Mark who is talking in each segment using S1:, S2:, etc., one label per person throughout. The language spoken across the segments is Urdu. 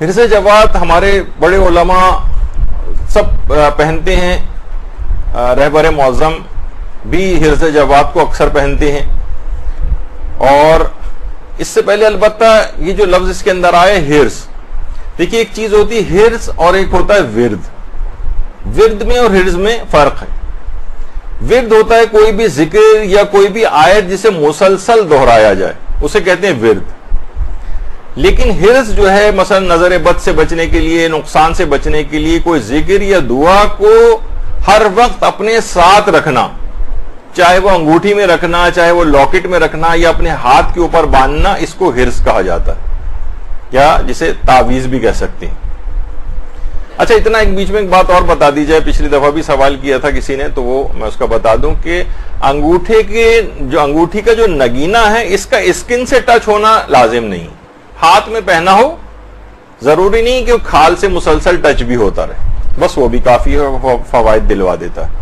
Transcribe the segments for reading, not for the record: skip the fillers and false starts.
S1: حرز جواد ہمارے بڑے علماء سب پہنتے ہیں، رہبر معظم بھی حرز جواد کو اکثر پہنتے ہیں. اور اس سے پہلے البتہ یہ جو لفظ اس کے اندر آئے حرز، دیکھیے ایک چیز ہوتی ہے حرز اور ایک ہوتا ہے ورد. ورد میں اور حرز میں فرق ہے. ورد ہوتا ہے کوئی بھی ذکر یا کوئی بھی آیت جسے مسلسل دہرایا جائے، اسے کہتے ہیں ورد. لیکن حرز جو ہے مثلا نظر بد سے بچنے کے لیے، نقصان سے بچنے کے لیے کوئی ذکر یا دعا کو ہر وقت اپنے ساتھ رکھنا، چاہے وہ انگوٹھی میں رکھنا، چاہے وہ لاکٹ میں رکھنا یا اپنے ہاتھ کے اوپر باندھنا، اس کو حرز کہا جاتا ہے، یا جسے تعویذ بھی کہہ سکتے ہیں. اچھا اتنا ایک بیچ میں ایک بات اور بتا دی جائے، پچھلی دفعہ بھی سوال کیا تھا کسی نے تو وہ میں اس کا بتا دوں کہ انگوٹھی کا جو نگینہ ہے اس کا اسکن سے ٹچ ہونا لازم نہیں. ہاتھ میں پہنا ہو، ضروری نہیں کہ کھال سے مسلسل ٹچ بھی ہوتا رہے، بس وہ بھی کافی فوائد دلوا دیتا ہے.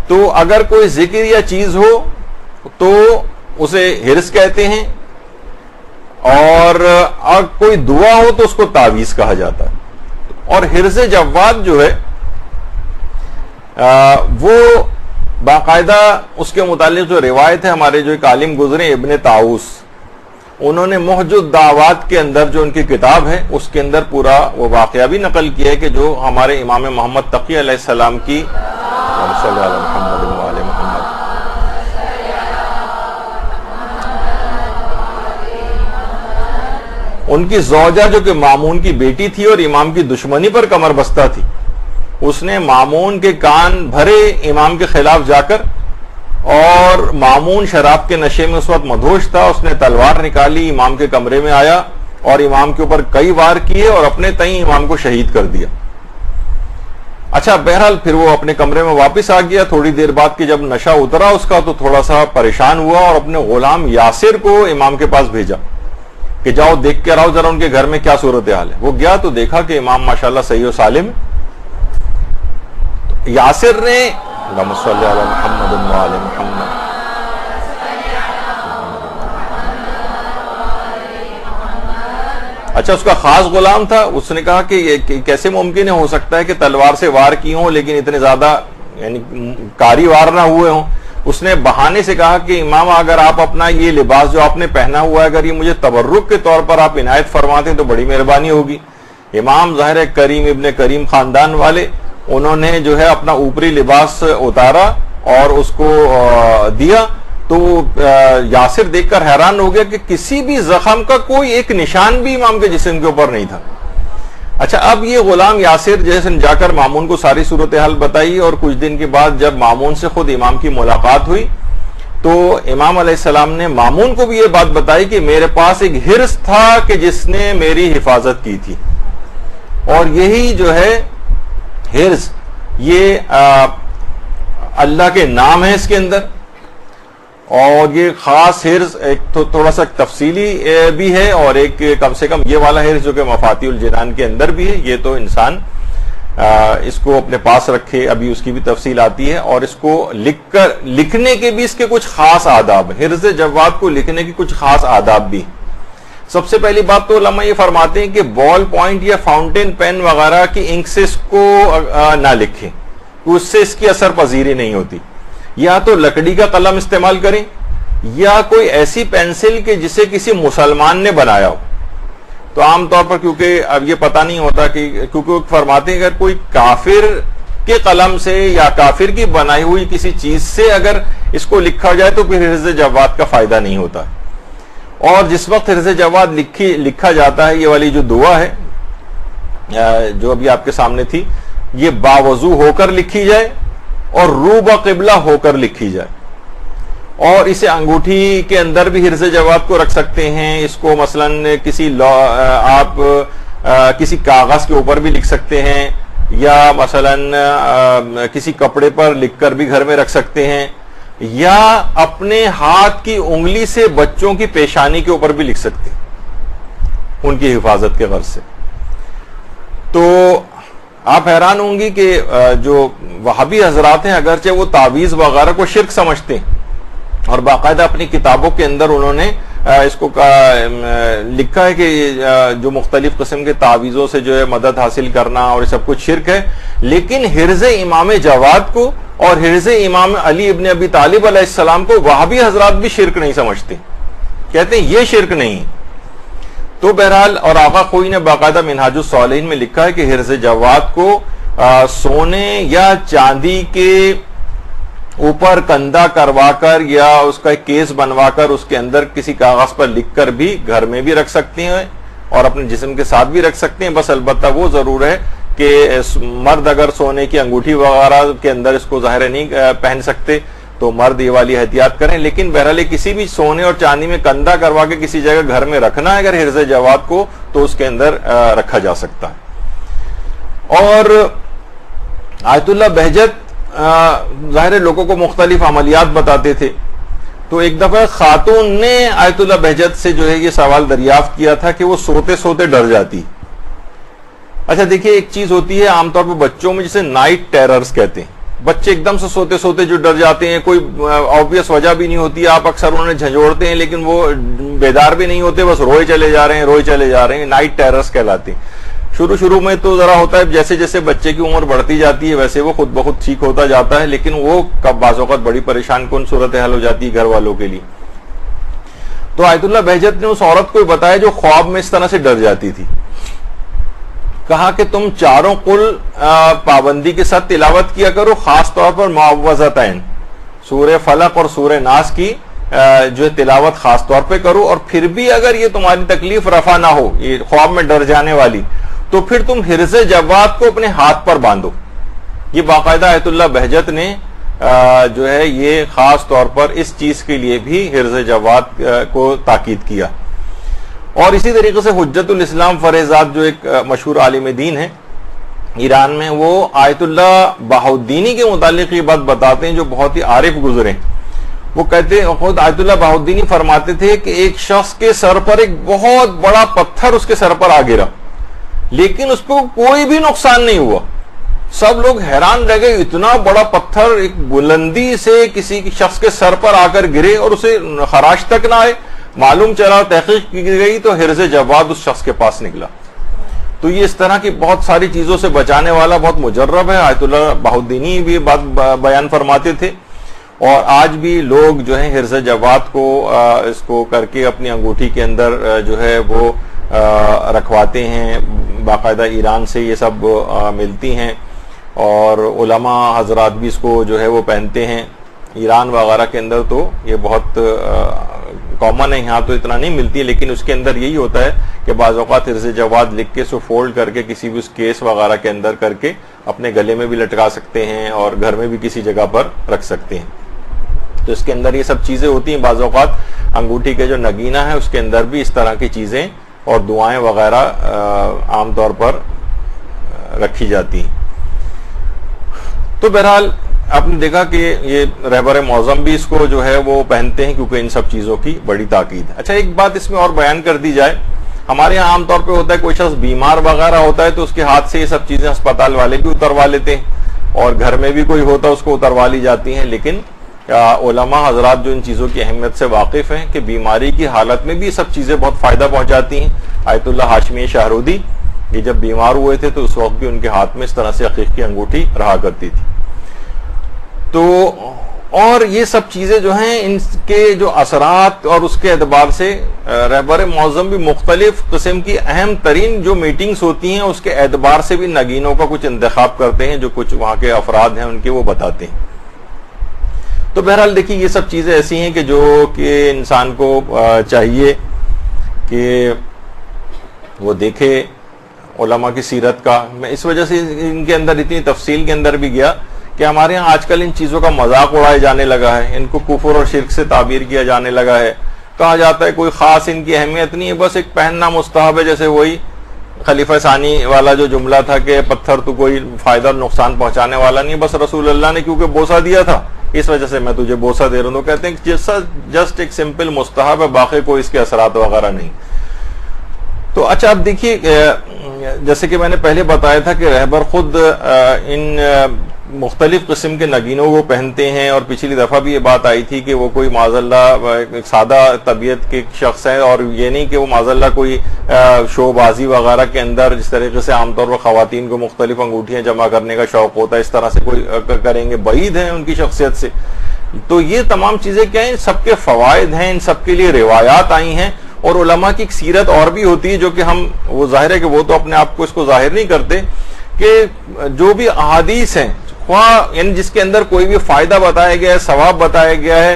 S1: تو اگر کوئی ذکر یا چیز ہو تو اسے حرز کہتے ہیں، اور کوئی دعا ہو تو اس کو تعویذ کہا جاتا ہے. اور حرز جواد جو ہے وہ باقاعدہ اس کے متعلق جو روایت ہے، ہمارے جو ایک عالم گزرے ابن طاؤس، انہوں نے محج الدعوات کے اندر جو ان کی کتاب ہے اس کے اندر پورا وہ واقعہ بھی نقل کیا ہے کہ جو ہمارے امام محمد تقی علیہ السلام کی صلی اللہ محمد وعلی محمد ان کی زوجہ جو کہ مامون کی بیٹی تھی اور امام کی دشمنی پر کمر بستہ تھی، اس نے مامون کے کان بھرے امام کے خلاف جا کر، اور مامون شراب کے نشے میں اس وقت مدہوش تھا، اس نے تلوار نکالی، امام کے کمرے میں آیا اور امام کے اوپر کئی وار کیے اور اپنے تئیں امام کو شہید کر دیا. اچھا بہرحال پھر وہ اپنے کمرے میں واپس آ گیا. تھوڑی دیر بعد کہ جب نشہ اترا اس کا تو تھوڑا سا پریشان ہوا اور اپنے غلام یاسر کو امام کے پاس بھیجا کہ جاؤ دیکھ کے آؤ ذرا ان کے گھر میں کیا صورتحال ہے. وہ گیا تو دیکھا کہ امام ماشاءاللہ صحیح و سالم. یاسر نے اللہم صلی علی محمد وعلی محمد، اچھا اس کا خاص غلام تھا. اس نے کہا کہ یہ کیسے ممکن ہو سکتا ہے کہ تلوار سے وار کی ہوں لیکن اتنے زیادہ یعنی کاری وار نہ ہوئے ہوں. اس نے بہانے سے کہا کہ امام اگر آپ اپنا یہ لباس جو آپ نے پہنا ہوا ہے اگر یہ مجھے تبرک کے طور پر آپ عنایت فرماتے ہیں تو بڑی مہربانی ہوگی. امام ظاہر کریم ابن کریم خاندان والے، انہوں نے جو ہے اپنا اوپری لباس اتارا اور اس کو دیا. تو یاسر دیکھ کر حیران ہو گیا کہ کسی بھی زخم کا کوئی ایک نشان بھی امام کے جسم کے اوپر نہیں تھا. اچھا اب یہ غلام یاسر جیسے جا کر مامون کو ساری صورتحال بتائی، اور کچھ دن کے بعد جب مامون سے خود امام کی ملاقات ہوئی تو امام علیہ السلام نے مامون کو بھی یہ بات بتائی کہ میرے پاس ایک حرز تھا کہ جس نے میری حفاظت کی تھی، اور یہی جو ہے حرز یہ اللہ کے نام ہے اس کے اندر. اور یہ خاص حرز ایک تو تھوڑا سا تفصیلی بھی ہے، اور ایک کم سے کم یہ والا حرز جو کہ مفاتیح الجنان کے اندر بھی ہے. یہ تو انسان اس کو اپنے پاس رکھے، ابھی اس کی بھی تفصیل آتی ہے. اور اس کو لکھنے کے بھی اس کے کچھ خاص آداب، حرز جواد کو لکھنے کے کچھ خاص آداب بھی. سب سے پہلی بات تو علماء یہ فرماتے ہیں کہ بال پوائنٹ یا فاؤنٹین پین وغیرہ کی انک سے اس کو نہ لکھیں، اس سے اس کی اثر پذیری نہیں ہوتی. یا تو لکڑی کا قلم استعمال کریں یا کوئی ایسی پینسل کہ جسے کسی مسلمان نے بنایا ہو. تو عام طور پر کیونکہ اب یہ پتہ نہیں ہوتا کہ کیونکہ فرماتے ہیں اگر کوئی کافر کے قلم سے یا کافر کی بنائی ہوئی کسی چیز سے اگر اس کو لکھا جائے تو پھر حرز جواد کا فائدہ نہیں ہوتا. اور جس وقت حرز جواد لکھا جاتا ہے، یہ والی جو دعا ہے جو ابھی آپ کے سامنے تھی، یہ باوضو ہو کر لکھی جائے اور رو بقبلہ ہو کر لکھی جائے. اور اسے انگوٹھی کے اندر بھی حرز جواد کو رکھ سکتے ہیں. اس کو مثلا آپ کسی کاغذ کے اوپر بھی لکھ سکتے ہیں، یا مثلا کسی کپڑے پر لکھ کر بھی گھر میں رکھ سکتے ہیں، یا اپنے ہاتھ کی انگلی سے بچوں کی پیشانی کے اوپر بھی لکھ سکتے ہیں ان کی حفاظت کے غرض سے. تو آپ حیران ہوں گی کہ جو وہابی حضرات ہیں اگرچہ وہ تعویذ وغیرہ کو شرک سمجھتے ہیں، اور باقاعدہ اپنی کتابوں کے اندر انہوں نے اس کو لکھا ہے کہ جو مختلف قسم کے تعویذوں سے جو ہے مدد حاصل کرنا اور یہ سب کچھ شرک ہے، لیکن حرز امام جواد کو اور حرز امام علی ابن ابی طالب علیہ السلام کو وہابی حضرات بھی شرک نہیں سمجھتے، کہتے ہیں یہ شرک نہیں۔ تو بہرحال اور آقا خوئی نے باقاعدہ منہاج الصالحین میں لکھا ہے کہ حرز جواد کو سونے یا چاندی کے اوپر کندھا کروا کر یا اس کا ایک کیس بنوا کر اس کے اندر کسی کاغذ پر لکھ کر بھی گھر میں بھی رکھ سکتے ہیں اور اپنے جسم کے ساتھ بھی رکھ سکتے ہیں، بس البتہ وہ ضرور ہے کہ مرد اگر سونے کی انگوٹھی وغیرہ کے اندر اس کو ظاہر نہیں پہن سکتے تو مرد یہ والی احتیاط کریں، لیکن بہرحال کسی بھی سونے اور چاندی میں کندھا کروا کے کسی جگہ گھر میں رکھنا ہے اگر حرز جواد کو تو اس کے اندر رکھا جا سکتا ہے۔ اور آیت اللہ بہجت ظاہر لوگوں کو مختلف عملیات بتاتے تھے، تو ایک دفعہ خاتون نے آیت اللہ بہجت سے جو ہے یہ سوال دریافت کیا تھا کہ وہ سوتے سوتے ڈر جاتی۔ اچھا دیکھیے، ایک چیز ہوتی ہے عام طور پر بچوں میں جسے نائٹ ٹیررز کہتے ہیں، بچے ایک دم سے سوتے سوتے جو ڈر جاتے ہیں، کوئی آبویس وجہ بھی نہیں ہوتی، آپ اکثر انہیں جھنجھوڑتے ہیں لیکن وہ بیدار بھی نہیں ہوتے، بس روئے چلے جا رہے ہیں، نائٹ ٹیررز کہلاتے ہیں۔ شروع میں تو ذرا ہوتا ہے، جیسے جیسے بچے کی عمر بڑھتی جاتی ہے ویسے وہ خود بخود ٹھیک ہوتا جاتا ہے، لیکن وہ بعض اوقات بڑی پریشان کن صورتحال ہو جاتی ہے گھر والوں کے لیے۔ تو آیت اللہ بہجت نے اس عورت کو بتایا جو خواب میں اس طرح سے ڈر جاتی تھی، کہا کہ تم چاروں قل پابندی کے ساتھ تلاوت کیا کرو، خاص طور پر معوذتین سورہ فلق اور سورہ ناس کی جو ہے تلاوت خاص طور پہ کرو، اور پھر بھی اگر یہ تمہاری تکلیف رفع نہ ہو، یہ خواب میں ڈر جانے والی، تو پھر تم حرز جواد کو اپنے ہاتھ پر باندھو۔ یہ باقاعدہ آیت اللہ بہجت نے جو ہے یہ خاص طور پر اس چیز کے لیے بھی حرز جواد کو تاکید کیا۔ اور اسی طریقے سے حجت الاسلام فریضات جو ایک مشہور عالم دین ہے ایران میں، وہ آیت اللہ بہاؤالدینی کے متعلق یہ بات بتاتے ہیں جو بہت ہی عارف گزرے۔ وہ کہتے ہیں، خود آیت اللہ بہاؤالدینی فرماتے تھے کہ ایک شخص کے سر پر ایک بہت بڑا پتھر اس کے سر پر آ گرا، لیکن اس کو کوئی بھی نقصان نہیں ہوا۔ سب لوگ حیران رہ گئے، اتنا بڑا پتھر ایک بلندی سے کسی شخص کے سر پر آ کر گرے اور اسے خراش تک نہ آئے۔ معلوم چلا، تحقیق کی گئی تو حرز جواد اس شخص کے پاس نکلا۔ تو یہ اس طرح کی بہت ساری چیزوں سے بچانے والا بہت مجرب ہے۔ آیت اللہ بہاؤالدینی بھی بات بیان فرماتے تھے، اور آج بھی لوگ جو ہیں حرز جواد کو اس کو کر کے اپنی انگوٹھی کے اندر جو ہے وہ رکھواتے ہیں، باقاعدہ ایران سے یہ سب ملتی ہیں، اور علماء حضرات بھی اس کو جو ہے وہ پہنتے ہیں۔ ایران وغیرہ کے اندر تو یہ بہت کامن ہے، یہاں تو اتنا نہیں ملتی، لیکن اس کے اندر یہی ہوتا ہے کہ بعض اوقات حرز جواد لکھ کے سو فولڈ کر کے کسی بھی اس کیس وغیرہ کے اندر کر کے اپنے گلے میں بھی لٹکا سکتے ہیں اور گھر میں بھی کسی جگہ پر رکھ سکتے ہیں۔ تو اس کے اندر یہ سب چیزیں ہوتی ہیں۔ بعض اوقات انگوٹھی کے جو نگینہ ہے اس کے اندر بھی اس طرح کی چیزیں اور دعائیں وغیرہ عام طور پر رکھی جاتی ہیں۔ تو بہرحال آپ نے دیکھا کہ یہ رہبر معظم بھی اس کو جو ہے وہ پہنتے ہیں کیونکہ ان سب چیزوں کی بڑی تاکید ہے۔ اچھا، ایک بات اس میں اور بیان کر دی جائے، ہمارے یہاں عام طور پہ ہوتا ہے کوئی شخص بیمار وغیرہ ہوتا ہے تو اس کے ہاتھ سے یہ سب چیزیں ہسپتال والے بھی اتروا لیتے ہیں، اور گھر میں بھی کوئی ہوتا ہے اس کو اتروا لی جاتی ہیں، لیکن علماء حضرات جو ان چیزوں کی اہمیت سے واقف ہیں کہ بیماری کی حالت میں بھی یہ سب چیزیں بہت فائدہ پہنچاتی ہیں۔ آیت اللہ ہاشمی شاہرودی یہ جب بیمار ہوئے تھے تو اس وقت بھی ان کے ہاتھ میں اس طرح سے عقیق کی انگوٹھی رہا کرتی تھی۔ تو اور یہ سب چیزیں جو ہیں ان کے جو اثرات اور اس کے اعتبار سے رہبر معظم بھی مختلف قسم کی اہم ترین جو میٹنگز ہوتی ہیں اس کے اعتبار سے بھی نگینوں کا کچھ انتخاب کرتے ہیں، جو کچھ وہاں کے افراد ہیں ان کے وہ بتاتے ہیں۔ تو بہرحال دیکھیے یہ سب چیزیں ایسی ہیں کہ جو کہ انسان کو چاہیے کہ وہ دیکھے علماء کی سیرت کا۔ میں اس وجہ سے ان کے اندر اتنی تفصیل کے اندر بھی گیا کہ ہمارے ہاں آج کل ان چیزوں کا مذاق اڑائے جانے لگا ہے، ان کو کفر اور شرک سے تعبیر کیا جانے لگا ہے، کہا جاتا ہے کوئی خاص ان کی اہمیت نہیں ہے، بس ایک پہننا مستحب ہے، جیسے وہی خلیفہ ثانی والا جو جملہ تھا کہ پتھر تو کوئی فائدہ نقصان پہنچانے والا نہیں، بس رسول اللہ نے کیونکہ بوسہ دیا تھا اس وجہ سے میں تجھے بوسہ دے رہا ہوں، تو کہتے ہیں کہ جسٹ ایک سمپل مستحب ہے، باقی کوئی اس کے اثرات وغیرہ نہیں۔ تو اچھا اب دیکھیے، جیسے کہ میں نے پہلے بتایا تھا کہ رہبر خود ان مختلف قسم کے نگینوں کو پہنتے ہیں، اور پچھلی دفعہ بھی یہ بات آئی تھی کہ وہ کوئی معاذ اللہ ایک سادہ طبیعت کے شخص ہے، اور یہ نہیں کہ وہ معاذ اللہ کوئی شو بازی وغیرہ کے اندر جس طریقے سے عام طور پر خواتین کو مختلف انگوٹھیاں جمع کرنے کا شوق ہوتا ہے اس طرح سے کوئی کریں گے، بعید ہیں ان کی شخصیت سے۔ تو یہ تمام چیزیں کیا ہیں، سب کے فوائد ہیں، ان سب کے لیے روایات آئی ہیں، اور علماء کی ایک سیرت اور بھی ہوتی ہے جو کہ ہم، وہ ظاہر ہے کہ وہ تو اپنے آپ کو اس کو ظاہر نہیں کرتے، کہ جو بھی احادیث ہیں یعنی جس کے اندر کوئی بھی فائدہ بتایا گیا ہے، ثواب بتایا گیا ہے،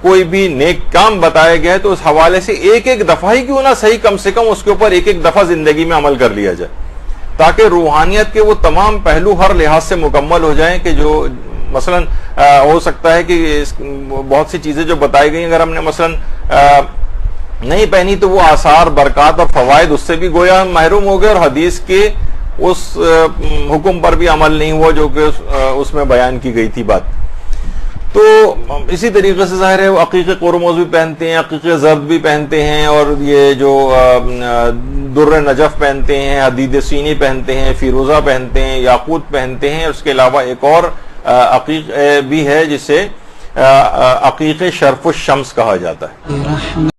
S1: کوئی بھی نیک کام بتایا گیا ہے، تو اس حوالے سے ایک ایک دفعہ ہی کیوں نہ صحیح، کم سے کم اس کے اوپر ایک ایک دفعہ زندگی میں عمل کر لیا جائے، تاکہ روحانیت کے وہ تمام پہلو ہر لحاظ سے مکمل ہو جائیں، کہ جو مثلا ہو سکتا ہے کہ بہت سی چیزیں جو بتائی گئی اگر ہم نے مثلا نہیں پہنی تو وہ آثار، برکات اور فوائد اس سے بھی گویا محروم ہو گئے، اور حدیث کے اس حکم پر بھی عمل نہیں ہوا جو کہ اس میں بیان کی گئی تھی بات۔ تو اسی طریقے سے ظاہر ہے وہ عقیق قرمز بھی پہنتے ہیں، عقیق زرد بھی پہنتے ہیں، اور یہ جو در نجف پہنتے ہیں، حدید سینی پہنتے ہیں، فیروزہ پہنتے ہیں، یاقوت پہنتے ہیں، اس کے علاوہ ایک اور عقیق بھی ہے جسے عقیق شرف الشمس کہا جاتا ہے۔